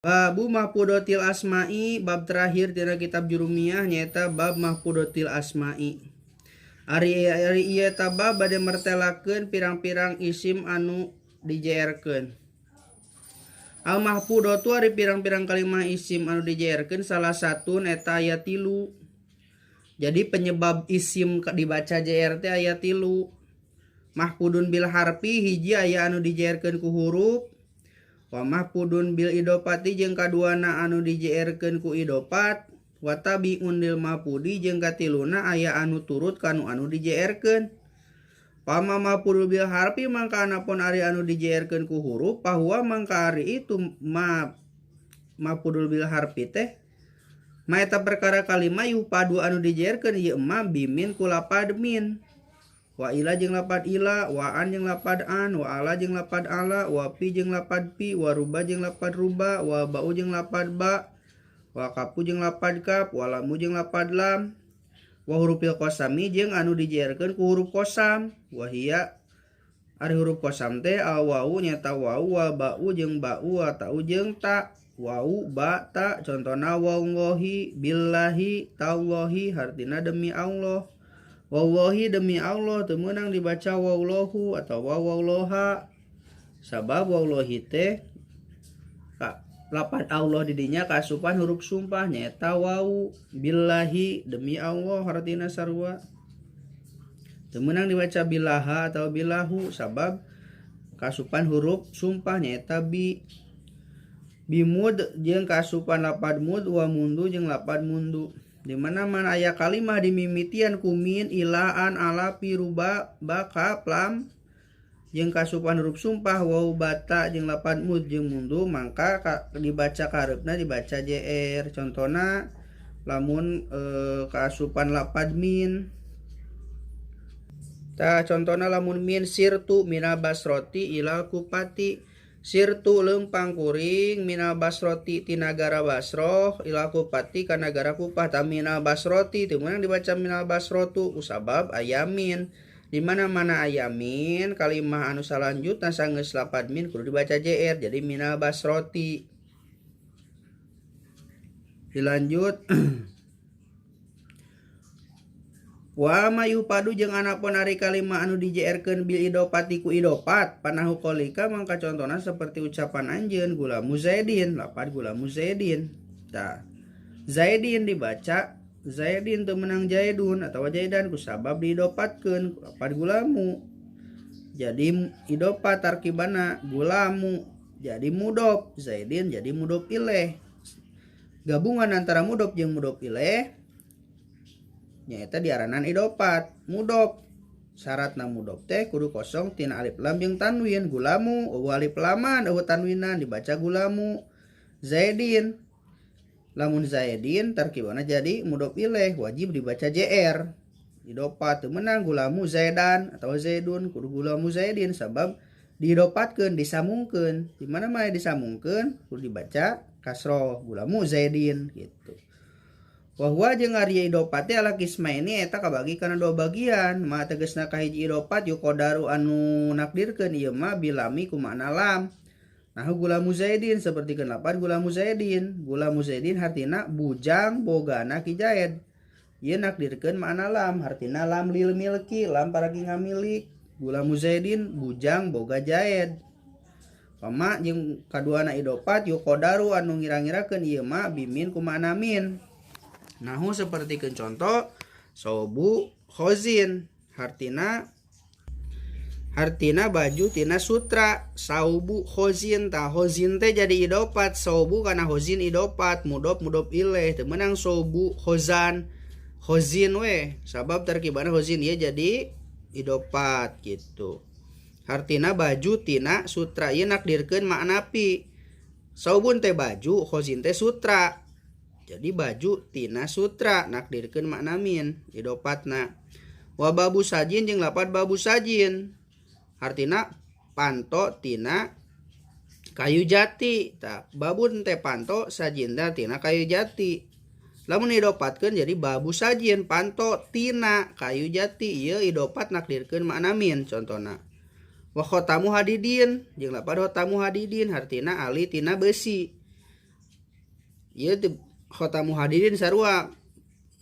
Babu mahfudotil asma'i, bab terakhir tina kitab Jurumiyah nyaeta bab mahfudotil asma'i. Ari ieu eta bab bade mertelakeun pirang-pirang isim anu dijeerkeun. Al mahfudatu ari pirang-pirang kalimah isim anu dijeerkeun salah satu eta aya 3. Jadi penyebab isim dibaca JR teh aya 3. Mahfudun bil harfi hiji aya anu dijeerkeun ku huruf. Wa mahfudun bil idopati jeung kaduana anu dijeerkeun ku idopat. Wa tabiun lil mahfudi jeung katiluna aya anu turut kanu anu dijeerkeun. Pama mahfudul bil harfi mangka anapun ari anu dijeerkeun ku huruf bahwa mangka ari itu mahfudul bil harfi teh ma eta perkara kalimah yupadu anu dijeerkeun ieu mah bimin ku lapad min. Wa ila jeung lapad ila, wa an jeung lapad an, wa ala jeung lapad ala, wa pi jeung lapad pi, wa ruba jeung lapad ruba, wa ba'u jeung lapad ba, wa kapu jeung lapad kap, wa lamu jeung lapad lam. Wa hurufil qasami jeung anu dijeerkeun ku huruf qasam. Wa hiya ari huruf qasam teh wau nyata wau, wa ba'u jeung ba'u, wa ta'u jeung ta. Wau ba ta contona wallahi billahi tallahi hartina demi Allah. Wallahi demi Allah teu meunang dibaca wallahu atau wallaha. Sabab wallahi teh lapad Allah di dinya kaasupan huruf sumpah nyaeta wau. Billahi demi Allah hartina sarua. Teu meunang dibaca billaha atau billahu sabab kaasupan huruf sumpah nyaeta bi. Bimud jeung kaasupan lapad mud, wa mundu jeung lapad mundu. Di mana-mana aya kalimah dimimitian ku min, ilaan, ala, pi, ruba, ba, kap, lam jeung kasupan huruf sumpah wau, bata jeung lapad mud jeung mundu mangka dibaca kareupna dibaca JR. Contona lamun kasupan lapad min. Contona lamun min sirtu mina basroti ilal kupati. Sirtu leumpang kuring minal basroti ti nagara Basroh ila kupati ka nagara Kupah. Ta minal basroti teu meunang dibaca minal basrotu usabab ayamin. Di mana-mana ayamin kalimah anu salanjutna sanggeus lapad min kudu dibaca JR jadi minal basroti. Dilanjut wa mayupadu jeung anapun ari kalimah anu dijeerkeun bil idopati ku idopat panahu qalika mangka contona seperti ucapan anjeun gulamu zaidin lapad gulamu zaidin. Tah zaidin dibaca zaidin teu meunang jaidun atawa jaidan kusabab diidopatkeun lapad gulamu. Jadi idopat tarkibana gulamu jadi mudhof, zaidin jadi mudhof ilaih. Gabungan antara mudhof jeung mudhof ilaih nyaeta diaranan idopat mudhof. Syaratna mudhof teh kudu kosong tina alif lam jeung tanwin. Gulamu eueuh alif laman eueuh tanwinan dibaca gulamu. Zaidin lamun zaidin tarkibana jadi mudhof ilaih wajib dibaca JR. Idopat teu meunang gulamu zaidan atau zaidun kudu gulamu zaidin sabab diidopatkeun disamungkeun. Di mana-mana disamungkeun kudu dibaca kasroh gulamu zaidin gitu. Wahwa jeung ari idopat teh ala kismaini eta kabagi kana 2 bagian. Ma tegasna kahiji idopat yuqadaru anu nakdirkeun ieu mah bilami ku makna lam. Nah gulamu zaidin sapertikeun lapad gulamu zaidin. Gulamu zaidin hartina bujang bogana ki jaid. Ieu nakdirkeun makna lam hartina lam lil milki lam paragi ngamilik. Gulamu zaidin bujang boga jaid. Pama jeung kaduana idopat yuqadaru anu ngira-ngirakeun ieu mah bimin ku makna min. Nahu sapertikeun contoh sobu khozin hartina baju tina sutra. Saubu khozin ta khozin teh jadi idopat saubu kana khozin idopat mudhof ilaih teu meunang saubu khozan khozin we sabab tarkibana khozin ieu jadi idopat gitu. Hartina baju tina sutra ieu nakdirkeun makna pi. Saubun teh baju khozin teh sutra. Jadi baju tina sutra nakdirkeun makna min idopatna. Wa babu sajin jeung lapad babu sajin hartina panto tina kayu jati. Tah babun teh panto sajin tina kayu jati. Lamun idopatkeun jadi babu sajin panto tina kayu jati ieu idopat nakdirkeun makna min contona. Wa khotamu hadidin jeung lapad khotamu hadidin hartina ali tina besi. ieu teh khotamu hadirin sarua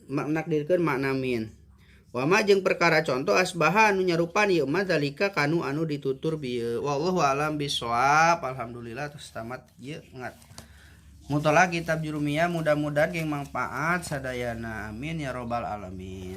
nakdirkeun makna min. Wa ma jeung perkara contoh asbaha anu nyarupan ieu mah zalika kanu anu ditutur bieu. Wallahu alam bisawab. Alhamdulillah tos tamat ieu ngat. Mutola kitab Jurumiyah mudah-mudahan geng manfaat sadayana amin ya robbal alamin.